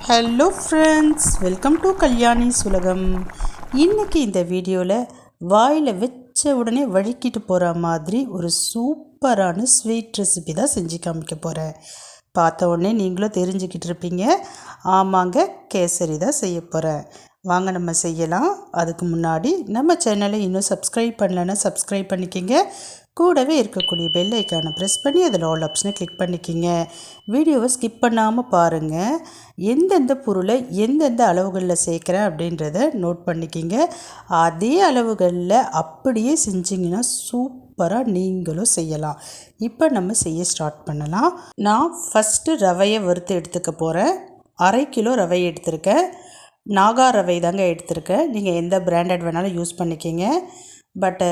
Hello friends, welcome to Kalyani's உலகம். இன்றைக்கி இந்த வீடியோவில் வாயில் வச்ச உடனே வழுக்கிட்டு போகிற மாதிரி ஒரு சூப்பரான ஸ்வீட் ரெசிபி தான் செஞ்சு காமிக்க போகிறேன். பார்த்த உடனே நீங்களும் தெரிஞ்சுக்கிட்டு இருப்பீங்க. ஆமாங்க, கேசரி தான் செய்ய போகிறேன். வாங்க நம்ம செய்யலாம். அதுக்கு முன்னாடி நம்ம சேனலை இன்னும் சப்ஸ்கிரைப் பண்ணலைன்னா சப்ஸ்கிரைப் பண்ணிக்கிங்க. கூடவே இருக்கக்கூடிய பெல் ஐக்கானை ப்ரெஸ் பண்ணி அதில் ஆல் ஆப்ஷனை கிளிக் பண்ணிக்கிங்க. வீடியோவை ஸ்கிப் பண்ணாமல் பாருங்கள். எந்தெந்த பொருளை எந்தெந்த அளவுகளில் சேர்க்குறேன் அப்படின்றத நோட் பண்ணிக்கிங்க. அதே அளவுகளில் அப்படியே செஞ்சிங்கன்னா சூப்பராக நீங்களும் செய்யலாம். இப்போ நம்ம செய்ய ஸ்டார்ட் பண்ணலாம். நான் ஃபஸ்ட்டு ரவையை வறுத்து எடுத்துக்க போகிறேன். 1/2 கிலோ ரவை எடுத்திருக்கேன். நாகா ரவை தாங்க எடுத்திருக்கேன். நீங்கள் எந்த பிராண்டட் வேணாலும் யூஸ் பண்ணிக்கிங்க. பட்டு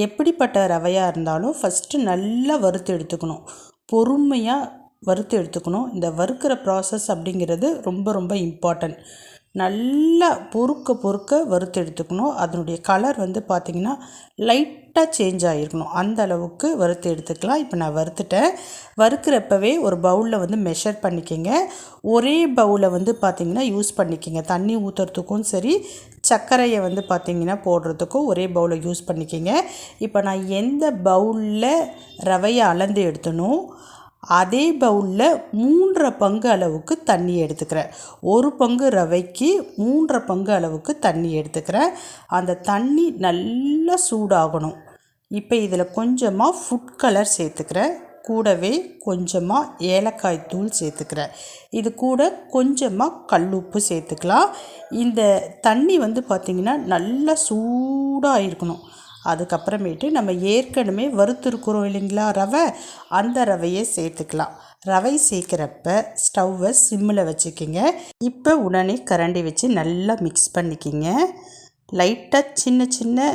எப்படிப்பட்ட ரவையாக இருந்தாலும் ஃபஸ்ட்டு நல்லா வறுத்து எடுத்துக்கணும். பொறுமையாக வறுத்து எடுத்துக்கணும். இந்த வறுக்கிற ப்ராசஸ் அப்படிங்கிறது ரொம்ப ரொம்ப இம்பார்ட்டன்ட். நல்லா பொறுக்க வறுத்து எடுத்துக்கணும். அதனுடைய கலர் பார்த்திங்கன்னா லைட்டாக சேஞ்ச் ஆகிருக்கணும். அந்த அளவுக்கு வறுத்து எடுத்துக்கலாம். இப்போ நான் வறுத்துட்டேன். வறுக்கிறப்பவே ஒரு பவுலில் மெஷர் பண்ணிக்கோங்க. ஒரே பவுலை பார்த்திங்கன்னா யூஸ் பண்ணிக்கோங்க. தண்ணி ஊற்றுறதுக்கும் சரி, சர்க்கரையை பார்த்திங்கன்னா போடுறதுக்கும் ஒரே பவுலை யூஸ் பண்ணிக்கோங்க. இப்போ நான் எந்த பவுலில் ரவையை அளந்து எடுத்தனோ அதே பவுலில் 3/4 பங்கு அளவுக்கு தண்ணி எடுத்துக்கிறேன். 1 பங்கு ரவைக்கு 3/4 பங்கு அளவுக்கு தண்ணி எடுத்துக்கிறேன். அந்த தண்ணி நல்லா சூடாகணும். இப்போ இதில் கொஞ்சமாக ஃபுட் கலர் சேர்த்துக்கிறேன். கூடவே கொஞ்சமாக ஏலக்காய் தூள் சேர்த்துக்கிறேன். இது கூட கொஞ்சமாக கல்லுப்பு சேர்த்துக்கலாம். இந்த தண்ணி பார்த்திங்கன்னா நல்லா சூடாக இருக்கணும். அதுக்கப்புறமேட்டு நம்ம ஏற்கனவே வறுத்துருக்குறோம் இல்லைங்களா ரவை, அந்த ரவையை சேர்த்துக்கலாம். ரவை சேர்க்குறப்ப ஸ்டவ்வை சிம்மில் வச்சுக்கிங்க. இப்போ உடனே கரண்டி வச்சு நல்லா மிக்ஸ் பண்ணிக்கிங்க. லைட்டாக சின்ன சின்ன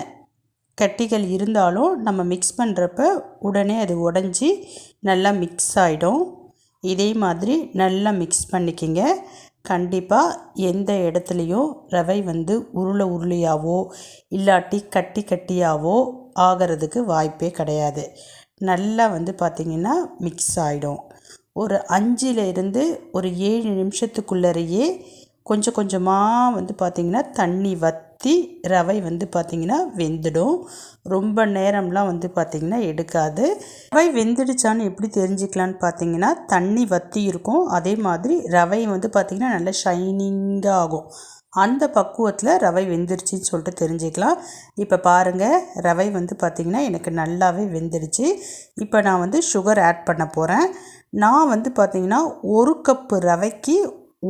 கட்டிகள் இருந்தாலும் நம்ம மிக்ஸ் பண்ணுறப்ப உடனே அது உடஞ்சி நல்லா மிக்ஸ் ஆகிடும். இதே மாதிரி நல்லா மிக்ஸ் பண்ணிக்கிங்க. கண்டிப்பாக எந்த இடத்துலையும் ரவை உருளையாவோ இல்லாட்டி கட்டியாவோ ஆகிறதுக்கு வாய்ப்பே கிடையாது. நல்லா பார்த்திங்கன்னா மிக்ஸ் ஆகிடும். ஒரு 5லேருந்து ஒரு 7 நிமிஷத்துக்குள்ளரையே கொஞ்சம் கொஞ்சமாக பார்த்திங்கன்னா தண்ணி வற்றி ரவை பார்த்திங்கன்னா வெந்துடும். ரொம்ப நேரம்லாம் பார்த்திங்கன்னா எடுக்காது. ரவை வெந்துடுச்சான்னு எப்படி தெரிஞ்சுக்கலான்னு பார்த்திங்கன்னா தண்ணி வற்றி இருக்கும். அதே மாதிரி ரவை பார்த்திங்கன்னா நல்லா ஷைனிங்காக ஆகும். அந்த பக்குவத்தில் ரவை வெந்துருச்சின்னு சொல்லிட்டு தெரிஞ்சுக்கலாம். இப்போ பாருங்கள், ரவை பார்த்திங்கன்னா எனக்கு நல்லாவே வெந்துடுச்சு. இப்போ நான் சுகர் ஆட் பண்ண போகிறேன். நான் பார்த்திங்கன்னா 1 கப்பு ரவைக்கு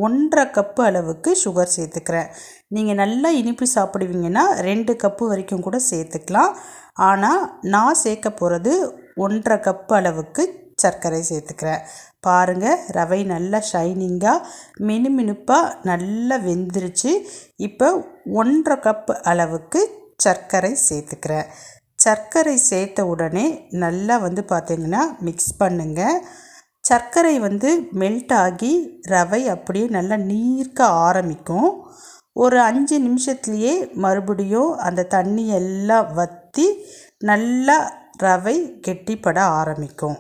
1/2 கப்பு அளவுக்கு சுகர் சேர்த்துக்கிறேன். நீங்கள் நல்லா இனிப்பு சாப்பிடுவீங்கன்னா 2 கப்பு வரைக்கும் கூட சேர்த்துக்கலாம். ஆனால் நான் சேர்க்க போகிறது 1/2 கப்பு அளவுக்கு சர்க்கரை சேர்த்துக்கிறேன். பாருங்கள், ரவை நல்லா ஷைனிங்காக மினுமினுப்பாக நல்லா வெந்துருச்சு. இப்போ 1/2 கப்பு அளவுக்கு சர்க்கரை சேர்த்துக்கிறேன். சர்க்கரை சேர்த்த உடனே நல்லா பார்த்திங்கன்னா மிக்ஸ் பண்ணுங்கள். சர்க்கரை மெல்ட் ஆகி ரவை அப்படியே நல்லா நீர்க்க ஆரம்பிக்கும். ஒரு 5 நிமிஷத்துலேயே மறுபடியும் அந்த தண்ணி எல்லாம் வற்றி நல்லா ரவை கெட்டிப்பட ஆரம்பிக்கும்.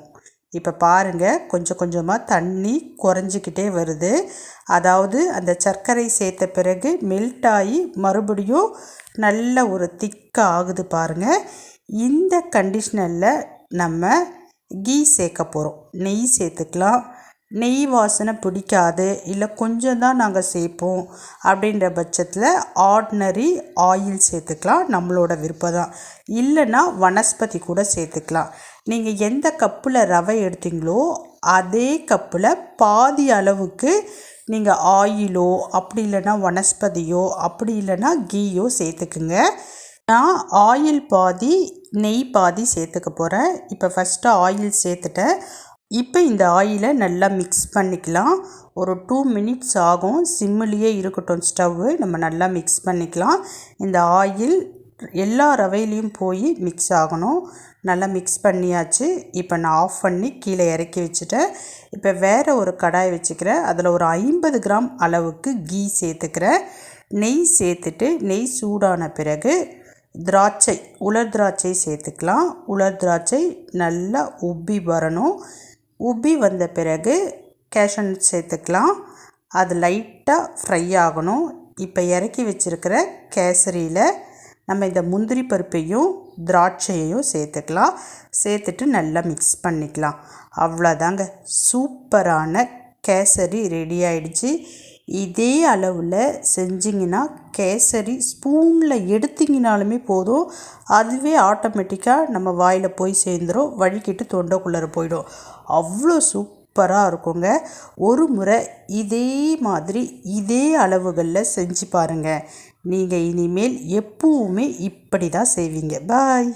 இப்போ பாருங்கள், கொஞ்சம் கொஞ்சமாக தண்ணி குறைஞ்சிக்கிட்டே வருது. அதாவது அந்த சர்க்கரை சேர்த்த பிறகு மெல்ட் ஆகி மறுபடியும் நல்ல ஒரு திக்காக ஆகுது பாருங்கள். இந்த கண்டிஷனில் நம்ம கீ சேர்க்க போகிறோம். நெய் சேர்த்துக்கலாம். நெய் வாசனை பிடிக்காது, இல்லை கொஞ்சம் தான் நாங்கள் சேர்ப்போம் அப்படின்ற பட்சத்தில் ஆர்டினரி ஆயில் சேர்த்துக்கலாம். நம்மளோட விருப்பம் தான். இல்லைன்னா வனஸ்பதி கூட சேர்த்துக்கலாம். நீங்கள் எந்த கப்பில் ரவை எடுத்தீங்களோ அதே கப்பில் பாதி அளவுக்கு நீங்கள் ஆயிலோ அப்படி இல்லைன்னா வனஸ்பதியோ அப்படி இல்லைன்னா கீயோ சேர்த்துக்குங்க. நான் ஆயில் பாதி நெய் பாதி சேர்த்துக்க போகிறேன். இப்போ ஃபஸ்ட்டு ஆயில் சேர்த்துட்டேன். இப்போ இந்த ஆயிலை நல்லா மிக்ஸ் பண்ணிக்கலாம். ஒரு 2 மினிட்ஸ் ஆகும். சிம்மிலேயே இருக்கட்டும் ஸ்டவ்வு. நம்ம நல்லா மிக்ஸ் பண்ணிக்கலாம். இந்த ஆயில் எல்லா ரவையிலையும் போய் மிக்ஸ் ஆகணும். நல்லா மிக்ஸ் பண்ணியாச்சு. இப்போ நான் ஆஃப் பண்ணி கீழே இறக்கி வச்சுட்டேன். இப்போ வேறு ஒரு கடாய் வச்சுக்கிறேன். அதில் ஒரு 50 கிராம் அளவுக்கு கீ சேர்த்துக்கிறேன். நெய் சேர்த்துட்டு நெய் சூடான பிறகு உலர் திராட்சை சேர்த்துக்கலாம். உலர் திராட்சை நல்லா உப்பி வரணும். உப்பி வந்த பிறகு கேஷ்யூ நட் சேர்த்துக்கலாம். அது லைட்டாக ஃப்ரை ஆகணும். இப்போ இறக்கி வச்சுருக்கிற கேசரியில் நம்ம இந்த முந்திரி பருப்பையும் திராட்சையையும் சேர்த்துக்கலாம். சேர்த்துட்டு நல்லா மிக்ஸ் பண்ணிக்கலாம். அவ்வளோதாங்க, சூப்பரான கேசரி ரெடி ஆயிடுச்சு. இதே அளவில் செஞ்சிங்கன்னா கேசரி ஸ்பூனில் எடுத்திங்கனாலுமே போதும், அதுவே ஆட்டோமேட்டிக்காக நம்ம வாயில் போய் சேர்ந்துடும், வழுக்கிட்டு தொண்டைக்குள்ளே போயிடும். அவ்வளோ சூப்பராக இருக்குங்க. ஒரு முறை இதே மாதிரி இதே அளவுகளில் செஞ்சு பாருங்கள். நீங்கள் இனிமேல் எப்பவுமே இப்படி தான் செய்வீங்க. பாய்.